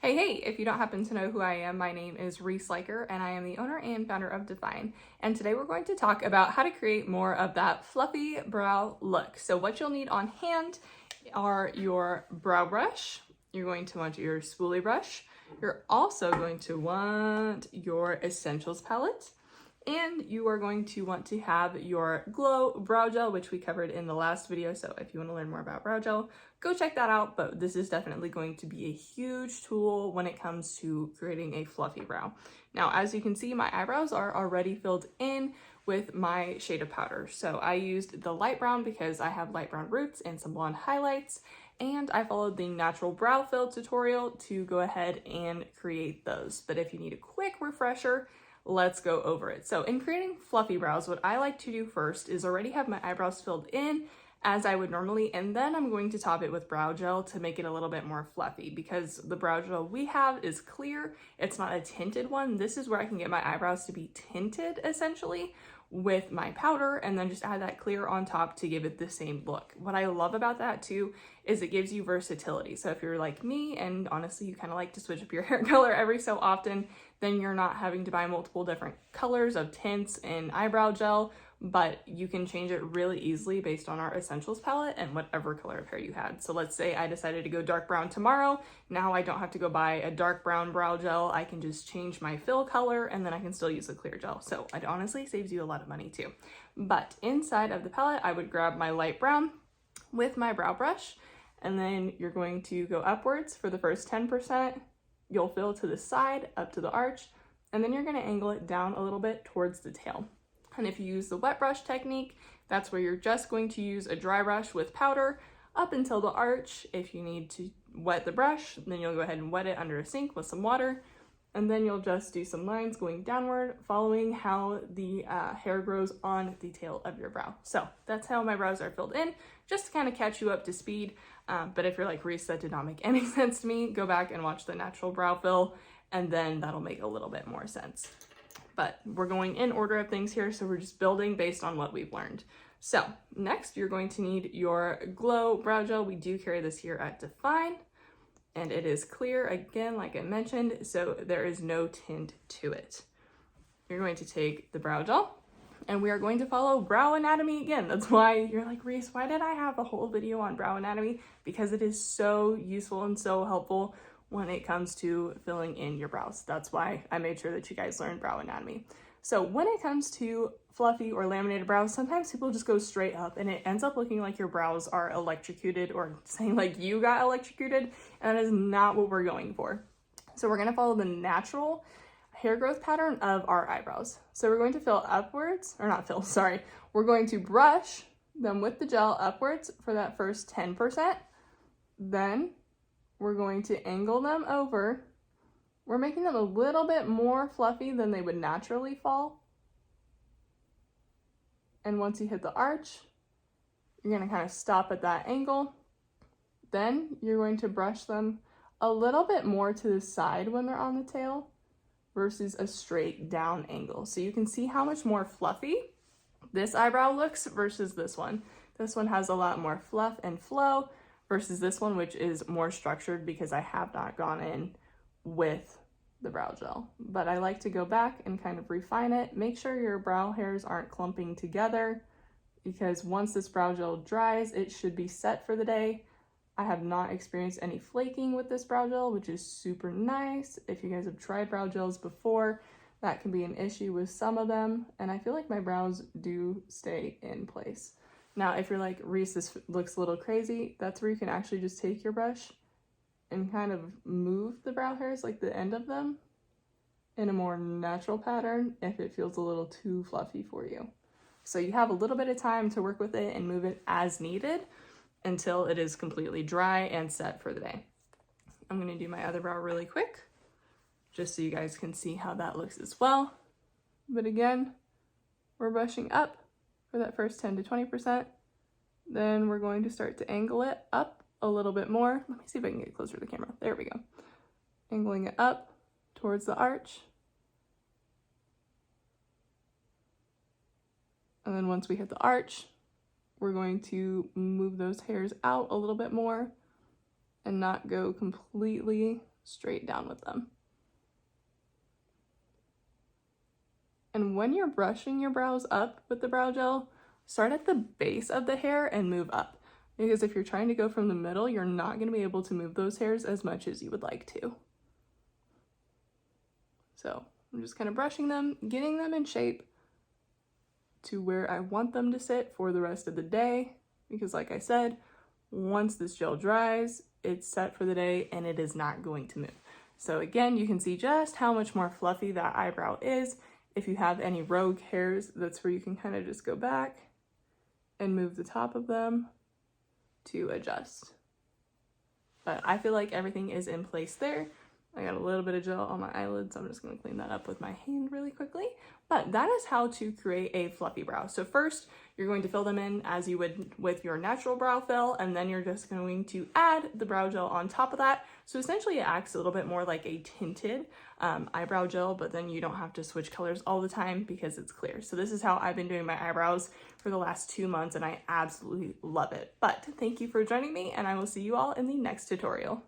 Hey, if you don't happen to know who I am, my name is Reese Liker and I am the owner and founder of Define. And today we're going to talk about how to create more of that fluffy brow look. So what you'll need on hand are your brow brush. You're going to want your spoolie brush. You're also going to want your essentials palette. And you are going to want to have your Glow Brow Gel, which we covered in the last video. So if you want to learn more about brow gel, go check that out. But this is definitely going to be a huge tool when it comes to creating a fluffy brow. Now, as you can see, my eyebrows are already filled in with my shade of powder. So I used the light brown because I have light brown roots and some blonde highlights. And I followed the natural brow fill tutorial to go ahead and create those. But if you need a quick refresher, let's go over it. So in creating fluffy brows, what I like to do first is already have my eyebrows filled in as I would normally, and then I'm going to top it with brow gel to make it a little bit more fluffy because the brow gel we have is clear. It's not a tinted one. This is where I can get my eyebrows to be tinted essentially with my powder and then just add that clear on top to give it the same look. What I love about that too is it gives you versatility. So if you're like me and honestly you kind of like to switch up your hair color every so often, then you're not having to buy multiple different colors of tints and eyebrow gel, but you can change it really easily based on our essentials palette and whatever color of hair you had. So let's say I decided to go dark brown tomorrow. Now I don't have to go buy a dark brown brow gel. I can just change my fill color and then I can still use the clear gel. So it honestly saves you a lot of money too. But inside of the palette, I would grab my light brown with my brow brush, and then you're going to go upwards for the first 10%. You'll fill to the side, up to the arch, and then you're going to angle it down a little bit towards the tail. And if you use the wet brush technique, that's where you're just going to use a dry brush with powder up until the arch. If you need to wet the brush, then you'll go ahead and wet it under a sink with some water, and then you'll just do some lines going downward, following how the hair grows on the tail of your brow. So that's how my brows are filled in, just to kind of catch you up to speed. But if you're like, Reese, that did not make any sense to me, go back and watch the natural brow fill, and then that'll make a little bit more sense. But we're going in order of things here, so we're just building based on what we've learned. So next, you're going to need your Glow Brow Gel. We do carry this here at Define, and it is clear, again, like I mentioned, so there is no tint to it. You're going to take the brow gel, and we are going to follow brow anatomy again. That's why you're like, Reese, why did I have a whole video on brow anatomy? Because it is so useful and so helpful when it comes to filling in your brows. That's why I made sure that you guys learn brow anatomy. So when it comes to fluffy or laminated brows, sometimes people just go straight up and it ends up looking like your brows are electrocuted or saying like you got electrocuted, and that is not what we're going for. So we're gonna follow the natural hair growth pattern of our eyebrows. So we're going to fill upwards, or not fill, sorry. We're going to brush them with the gel upwards for that first 10%. Then we're going to angle them over. We're making them a little bit more fluffy than they would naturally fall. And once you hit the arch, you're gonna kind of stop at that angle. Then you're going to brush them a little bit more to the side when they're on the tail versus a straight down angle. So you can see how much more fluffy this eyebrow looks versus this one. This one has a lot more fluff and flow versus this one, which is more structured because I have not gone in with the brow gel. But I like to go back and kind of refine it. Make sure your brow hairs aren't clumping together, because once this brow gel dries, it should be set for the day. I have not experienced any flaking with this brow gel, which is super nice. If you guys have tried brow gels before, that can be an issue with some of them, and I feel like my brows do stay in place. Now, if you're like, Reese, this looks a little crazy, that's where you can actually just take your brush and kind of move the brow hairs, like the end of them, in a more natural pattern if it feels a little too fluffy for you. So you have a little bit of time to work with it and move it as needed until it is completely dry and set for the day. I'm gonna do my other brow really quick, just so you guys can see how that looks as well. But again, we're brushing up for that first 10 to 20%. Then we're going to start to angle it up a little bit more. Let me see if I can get closer to the camera. There we go. Angling it up towards the arch. And then once we hit the arch, we're going to move those hairs out a little bit more and not go completely straight down with them. And when you're brushing your brows up with the brow gel, start at the base of the hair and move up. Because if you're trying to go from the middle, you're not going to be able to move those hairs as much as you would like to. So I'm just kind of brushing them, getting them in shape to where I want them to sit for the rest of the day. Because like I said, once this gel dries, it's set for the day and it is not going to move. So again, you can see just how much more fluffy that eyebrow is. If you have any rogue hairs, that's where you can kind of just go back and move the top of them to adjust. But I feel like everything is in place there. I got a little bit of gel on my eyelids, so I'm just going to clean that up with my hand really quickly. But that is how to create a fluffy brow. So first, you're going to fill them in as you would with your natural brow fill, and then you're just going to add the brow gel on top of that. So essentially it acts a little bit more like a tinted eyebrow gel, but then you don't have to switch colors all the time because it's clear. So this is how I've been doing my eyebrows for the last 2 months, and I absolutely love it. But thank you for joining me, and I will see you all in the next tutorial.